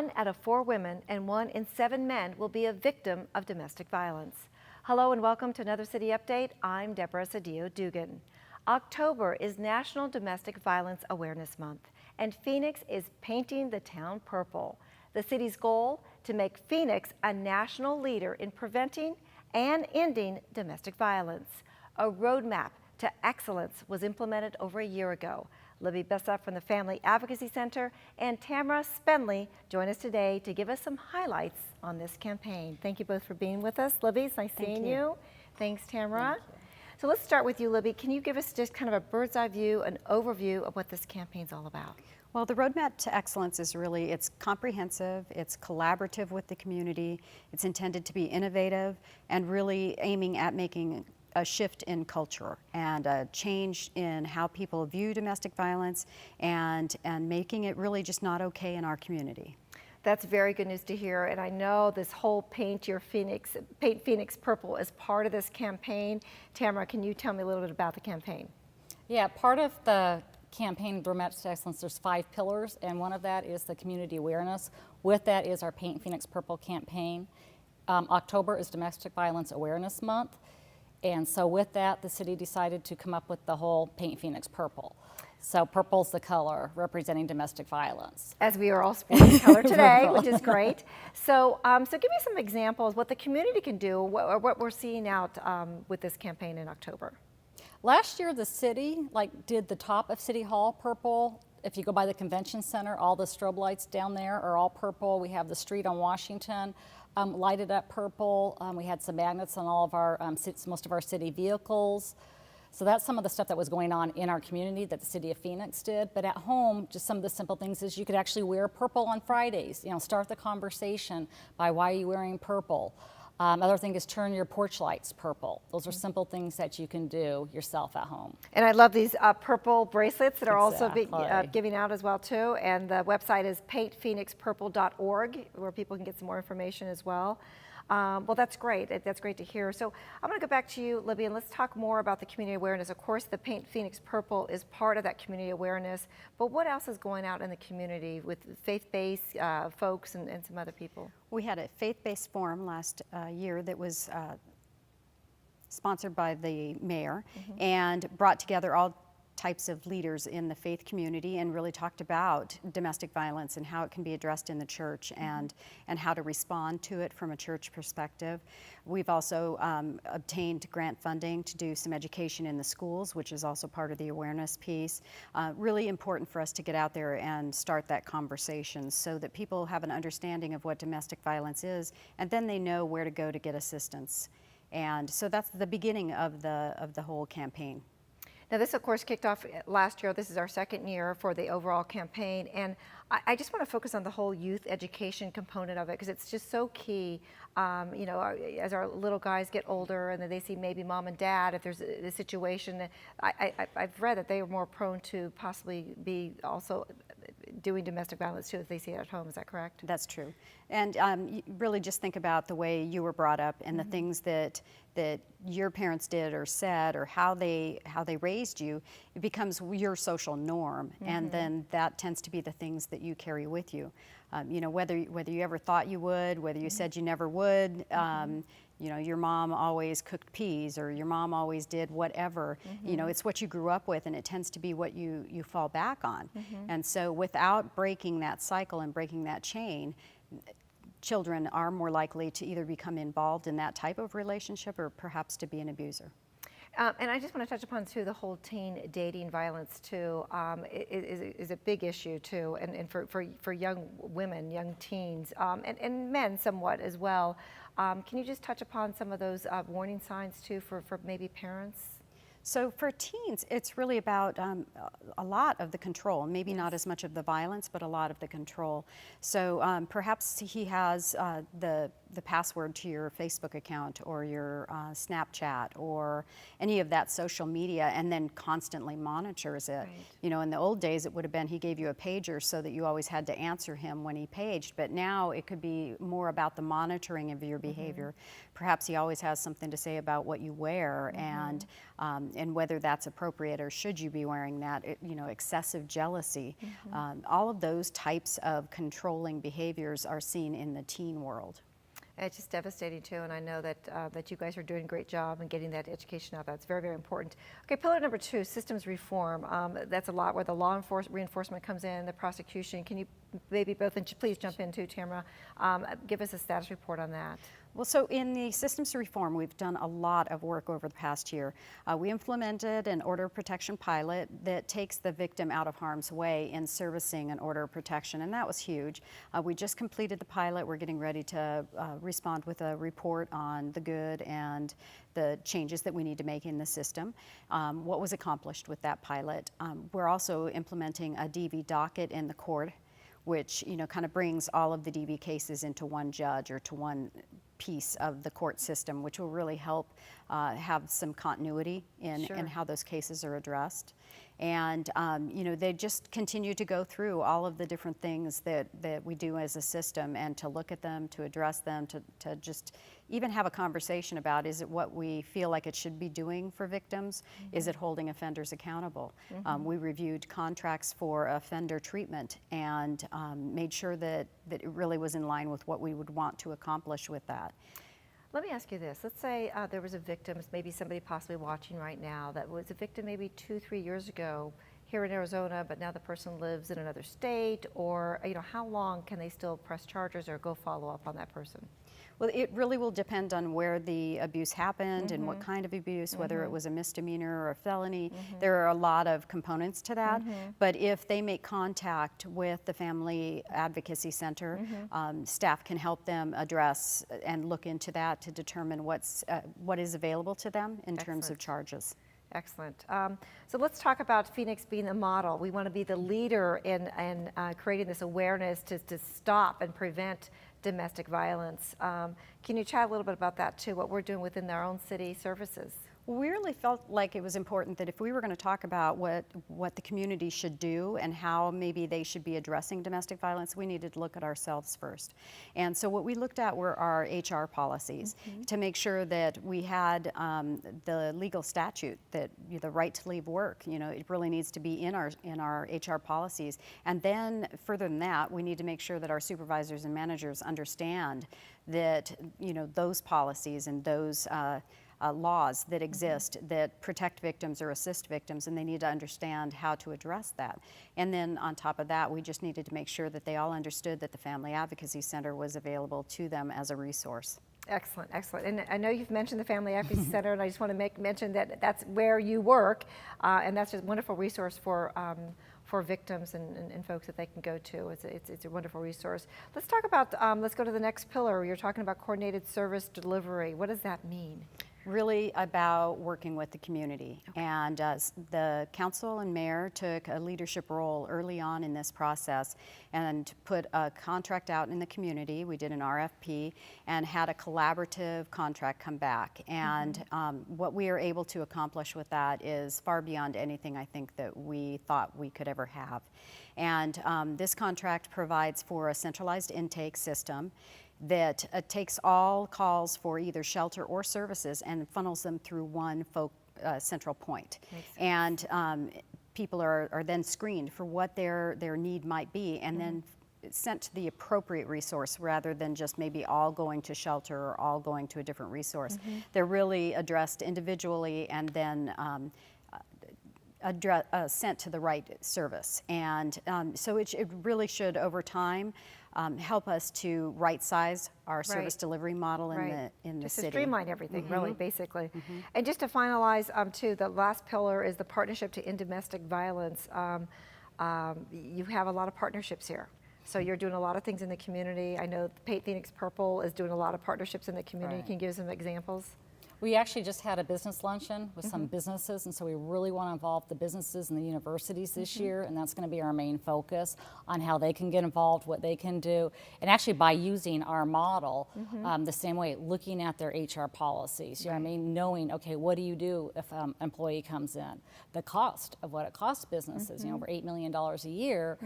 1 out of 4 women and 1 in 7 men will be a victim of domestic violence. Hello and welcome to another City Update. I'm Deborah Cedillo-Dugan. October is National Domestic Violence Awareness Month, and Phoenix is painting the town purple. The city's goal, to make Phoenix a national leader in preventing and ending domestic violence. A roadmap to excellence was implemented over a year ago. Libby Bessa from the Family Advocacy Center and Tamara Spenley join us today to give us some highlights on this campaign. Thank you both for being with us. Libby, it's nice seeing you. Thanks, Tamara. Thank you. So let's start with you, Libby. Can you give us just kind of a bird's eye view, an overview of what this campaign's all about? Well, the Roadmap to Excellence is really, it's comprehensive, it's collaborative with the community, it's intended to be innovative and really aiming at making a shift in culture and a change in how people view domestic violence and making it really just not okay in our community. That's very good news to hear, and I know this whole Paint Phoenix Purple is part of this campaign. Tamara, can you tell me a little bit about the campaign? Yeah, part of the campaign, the Roadmap to Excellence, there's 5 pillars, and one of that is the community awareness. With that is our Paint Phoenix Purple campaign. October is Domestic Violence Awareness Month, and so with that, the city decided to come up with the whole Paint Phoenix Purple. So purple's the color representing domestic violence. As we are all sporting color today, which is great. So, so give me some examples what the community can do, what we're seeing out with this campaign in October. Last year, the city did the top of City Hall purple. If you go by the convention center, all the strobe lights down there are all purple. We have the street on Washington lighted up purple. We had some magnets on all of our, most of our city vehicles. So that's some of the stuff that was going on in our community that the city of Phoenix did. But at home, just some of the simple things is you could actually wear purple on Fridays. You know, start the conversation by why are you wearing purple? Other thing is turn your porch lights purple. Those are simple things that you can do yourself at home. And I love these purple bracelets that are Exactly. also giving out as well too. And the website is paintphoenixpurple.org where people can get some more information as well. Well, that's great. That's great to hear. So I'm going to go back to you, Libby, and let's talk more about the community awareness. Of course, the Paint Phoenix Purple is part of that community awareness, but what else is going out in the community with faith-based folks and some other people? We had a faith-based forum last year that was sponsored by the mayor and brought together all types of leaders in the faith community and really talked about domestic violence and how it can be addressed in the church and how to respond to it from a church perspective. We've also obtained grant funding to do some education in the schools, which is also part of the awareness piece. Really important for us to get out there and start that conversation so that people have an understanding of what domestic violence is, and then they know where to go to get assistance. And so that's the beginning of the whole campaign. Now this, of course, kicked off last year. This is our second year for the overall campaign. And I just want to focus on the whole youth education component of it because it's just so key. You know, as our little guys get older and then they see maybe mom and dad, if there's a situation, I've read that they are more prone to possibly be also doing domestic violence too if they see it at home. Is that correct? That's true. And you really just think about the way you were brought up and the things that your parents did or said or how they raised you. It becomes your social norm, and then that tends to be the things that you carry with you. You know, whether you ever thought you would, whether you said you never would. You know, your mom always cooked peas or your mom always did whatever. You know, it's what you grew up with and it tends to be what you fall back on. And so without breaking that cycle and breaking that chain, children are more likely to either become involved in that type of relationship or perhaps to be an abuser. And I just want to touch upon too the whole teen dating violence too is a big issue too, and for young women, young teens, and men somewhat as well. Can you just touch upon some of those warning signs too for maybe parents? So for teens, it's really about a lot of the control, maybe not as much of the violence, but a lot of the control. So perhaps he has the the password to your Facebook account or your Snapchat or any of that social media, and then constantly monitors it. Right. You know, in the old days, it would have been he gave you a pager so that you always had to answer him when he paged, but now it could be more about the monitoring of your behavior. Perhaps he always has something to say about what you wear and whether that's appropriate or should you be wearing that, you know, excessive jealousy. All of those types of controlling behaviors are seen in the teen world. It's just devastating too, and I know that that you guys are doing a great job in getting that education out. That's very, very important. Okay, pillar number 2, systems reform. That's a lot where the law reinforcement comes in, the prosecution. Can you maybe both, and please jump in too, Tamara, give us a status report on that. Well, so in the systems reform, we've done a lot of work over the past year. We implemented an order of protection pilot that takes the victim out of harm's way in servicing an order of protection, and that was huge. We just completed the pilot. We're getting ready to respond with a report on the good and the changes that we need to make in the system. What was accomplished with that pilot. We're also implementing a DV docket in the court, which, you know, kind of brings all of the DV cases into one judge or to one piece of the court system, which will really help have some continuity in how those cases are addressed. And you know, they just continue to go through all of the different things that we do as a system, and to look at them, to address them, to just even have a conversation about, is it what we feel like it should be doing for victims? Is it holding offenders accountable? We reviewed contracts for offender treatment and made sure that it really was in line with what we would want to accomplish with that. Let me ask you this. Let's say there was a victim, maybe somebody possibly watching right now, that was a victim maybe 2-3 years ago here in Arizona, but now the person lives in another state, or, you know, how long can they still press charges or go follow up on that person? Well, it really will depend on where the abuse happened and what kind of abuse, whether it was a misdemeanor or a felony. There are a lot of components to that. But if they make contact with the Family Advocacy Center, staff can help them address and look into that to determine what is available to them in terms of charges. Excellent. So let's talk about Phoenix being a model. We want to be the leader in creating this awareness to stop and prevent domestic violence. Can you chat a little bit about that too, what we're doing within our own city services? We really felt like it was important that if we were going to talk about what the community should do and how maybe they should be addressing domestic violence, we needed to look at ourselves first. And so what we looked at were our HR policies to make sure that we had the legal statute that the right to leave work, you know, it really needs to be in our HR policies. And then further than that, we need to make sure that our supervisors and managers understand that, you know, those policies and those laws that exist that protect victims or assist victims, and they need to understand how to address that. And then on top of that, we just needed to make sure that they all understood that the Family Advocacy Center was available to them as a resource. Excellent, excellent. And I know you've mentioned the Family Advocacy Center, and I just want to mention that that's where you work, and that's just a wonderful resource for victims and folks that they can go to. It's a wonderful resource. Let's talk about, let's go to the next pillar. You're talking about coordinated service delivery. What does that mean? Really about working with the community. And the council and mayor took a leadership role early on in this process and put a contract out in the community. We did an RFP and had a collaborative contract come back. And what we are able to accomplish with that is far beyond anything I think that we thought we could ever have. And this contract provides for a centralized intake system that takes all calls for either shelter or services and funnels them through one central point. And people are then screened for what their need might be, and then sent to the appropriate resource rather than just maybe all going to shelter or all going to a different resource. They're really addressed individually and then sent to the right service. And so it really should, over time, help us to right-size our service delivery model in the just city. To streamline everything, really, basically. And just to finalize, too, the last pillar is the partnership to end domestic violence. You have a lot of partnerships here. So you're doing a lot of things in the community. I know Phoenix Purple is doing a lot of partnerships in the community. Can you give some examples? We actually just had a business luncheon with some businesses, and so we really want to involve the businesses and the universities this year, and that's going to be our main focus on how they can get involved, what they can do, and actually by using our model the same way, looking at their HR policies, you know what I mean, knowing, okay, what do you do if an employee comes in? The cost of what it costs businesses, you know, over $8 million a year,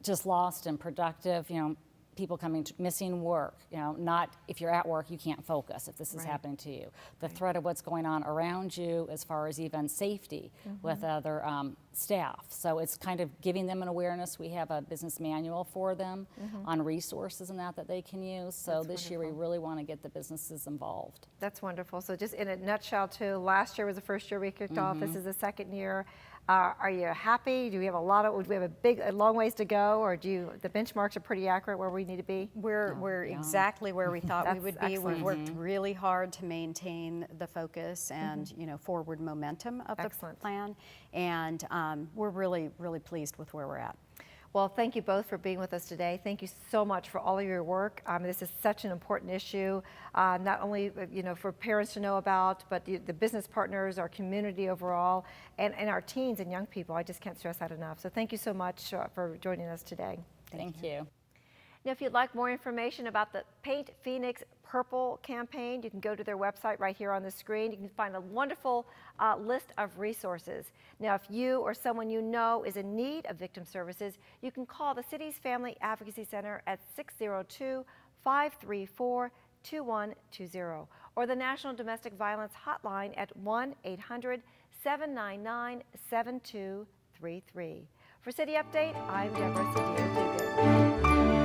just lost and productive, you know, people coming to, missing work, you know, not if you're at work you can't focus if this is happening to you. The threat of what's going on around you as far as even safety with other staff. So it's kind of giving them an awareness. We have a business manual for them on resources and that they can use. So this year we really want to get the businesses involved. That's wonderful. So just in a nutshell too, last year was the first year we kicked off. This is the second year. Are you happy? Do we have do we have a long ways to go, or the benchmarks are pretty accurate where we need to be? We're exactly where we thought we would be. Excellent. We've worked really hard to maintain the focus and you know, forward momentum of the plan, and we're really pleased with where we're at. Well, thank you both for being with us today. Thank you so much for all of your work. This is such an important issue, not only for parents to know about, but the business partners, our community overall, and our teens and young people. I just can't stress that enough. So thank you so much for joining us today. Thank you. Now, if you'd like more information about the Paint Phoenix Purple campaign, you can go to their website right here on the screen. You can find a wonderful list of resources. Now, if you or someone you know is in need of victim services, you can call the city's Family Advocacy Center at 602-534-2120 or the National Domestic Violence Hotline at 1-800-799-7233. For City Update, I'm Deborah Cedillo Dugan.